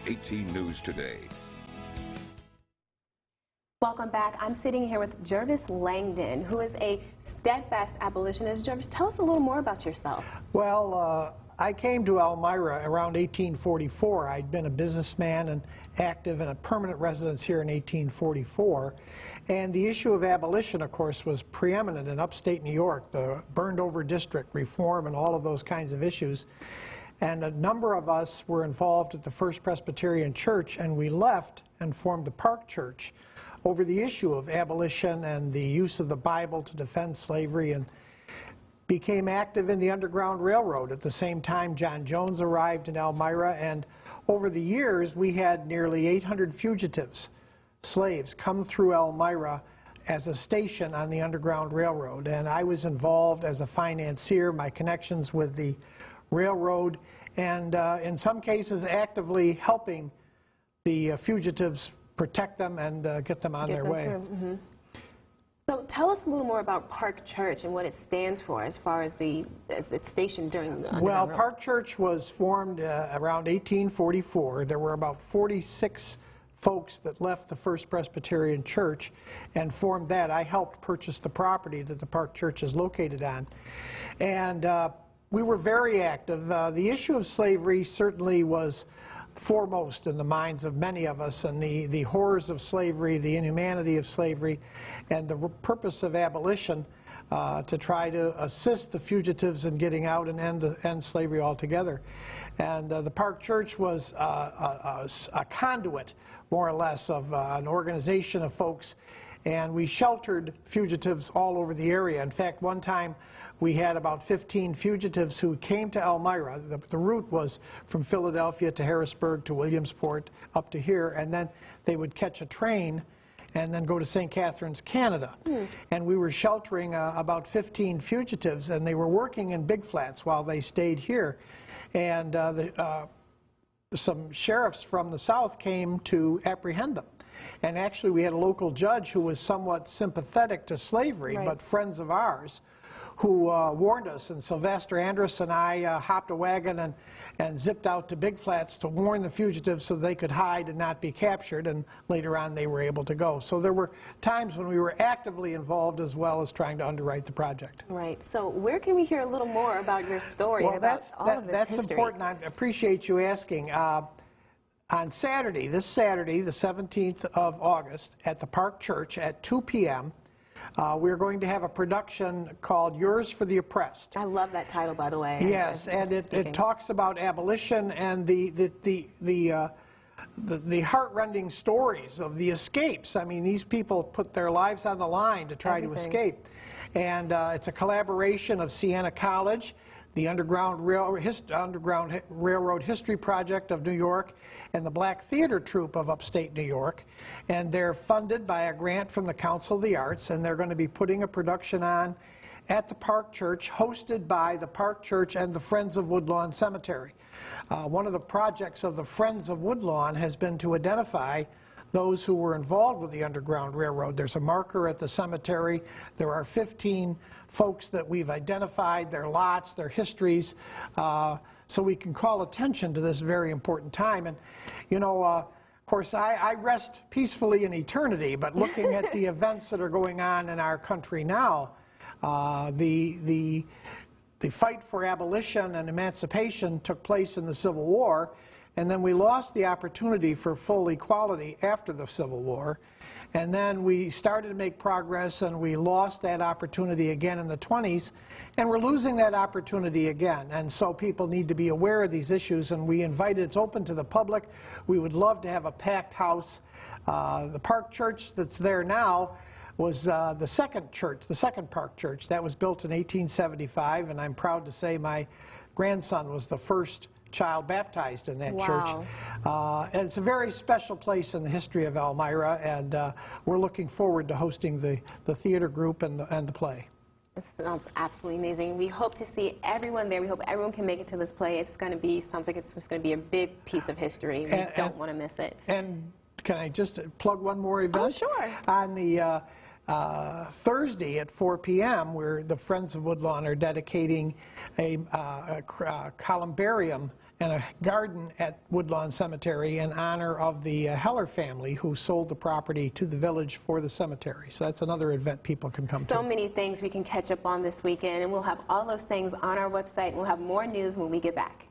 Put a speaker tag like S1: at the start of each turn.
S1: 18 News Today.
S2: Welcome back. I'm sitting here with Jervis Langdon, who is a steadfast abolitionist. Jervis, tell us a little more about yourself.
S3: Well, I came to Elmira around 1844. I'd been a businessman and active in a permanent residence here in 1844. And the issue of abolition, of course, was preeminent in upstate New York, the burned over district reform and all of those kinds of issues. And a number of us were involved at the First Presbyterian Church, and we left and formed the Park Church over the issue of abolition and the use of the Bible to defend slavery, and became active in the Underground Railroad. At the same time, John Jones arrived in Elmira, and over the years we had nearly 800 fugitives, slaves, come through Elmira as a station on the Underground Railroad. And I was involved as a financier, my connections with the railroad, and in some cases actively helping the fugitives protect them and get them on their way.
S2: Mm-hmm. So tell us a little more about Park Church and what it stands for as far as its station during the Underground Railroad.
S3: Park Church was formed around 1844. There were about 46 folks that left the First Presbyterian Church and formed that. I helped purchase the property that the Park Church is located on. And we were very active. The issue of slavery certainly was foremost in the minds of many of us, and the horrors of slavery, the inhumanity of slavery, and the purpose of abolition to try to assist the fugitives in getting out and end slavery altogether. And the Park Church was a conduit, more or less, of an organization of folks, and we sheltered fugitives all over the area. In fact, one time we had about 15 fugitives who came to Elmira. The route was from Philadelphia to Harrisburg to Williamsport up to here, and then they would catch a train and then go to St. Catharines, Canada. And we were sheltering about 15 fugitives, and they were working in Big Flats while they stayed here. And some sheriffs from the South came to apprehend them. And actually we had a local judge who was somewhat sympathetic to slavery, but friends of ours, who warned us. And Sylvester Andrus and I hopped a wagon and zipped out to Big Flats to warn the fugitives so they could hide and not be captured, and later on they were able to go. So there were times when we were actively involved as well as trying to underwrite the project.
S2: Right. So where can we hear a little more about your story?
S3: Well,
S2: about all of this
S3: that's
S2: history?
S3: important. I appreciate you asking. On Saturday, this Saturday, the 17th of August, at the Park Church at 2 p.m., we're going to have a production called Yours for the Oppressed.
S2: I love that title, by the way.
S3: Yes, and it talks about abolition and the heart-rending stories of the escapes. I mean, these people put their lives on the line to try to escape. And it's a collaboration of Siena College, the Underground Railroad History Project of New York, and the Black Theater Troupe of upstate New York. And they're funded by a grant from the Council of the Arts, and they're going to be putting a production on at the Park Church, hosted by the Park Church and the Friends of Woodlawn Cemetery. One of the projects of the Friends of Woodlawn has been to identify those who were involved with the Underground Railroad. There's a marker at the cemetery. There are 15 folks that we've identified, their lots, their histories, so we can call attention to this very important time. And, you know, of course, I rest peacefully in eternity, but looking at the events that are going on in our country now, the fight for abolition and emancipation took place in the Civil War, and then we lost the opportunity for full equality after the Civil War. And then we started to make progress, and we lost that opportunity again in the 20s, and we're losing that opportunity again. And so people need to be aware of these issues, and we invited, it's open to the public. We would love to have a packed house. The Park Church that's there now was the second Park Church. That was built in 1875, and I'm proud to say my grandson was the first child baptized in that church. And it's a very special place in the history of Elmira, and we're looking forward to hosting the theater group and the play.
S2: It sounds absolutely amazing. We hope to see everyone there. We hope everyone can make it to this play. It's going to be, sounds like it's just going to be a big piece of history. We don't want to miss it.
S3: And can I just plug one more event?
S2: Oh, sure.
S3: On the Thursday at 4 p.m., where the Friends of Woodlawn are dedicating a columbarium and a garden at Woodlawn Cemetery in honor of the Heller family who sold the property to the village for the cemetery. So that's another event people can come to.
S2: So many things we can catch up on this weekend, and we'll have all those things on our website, and we'll have more news when we get back.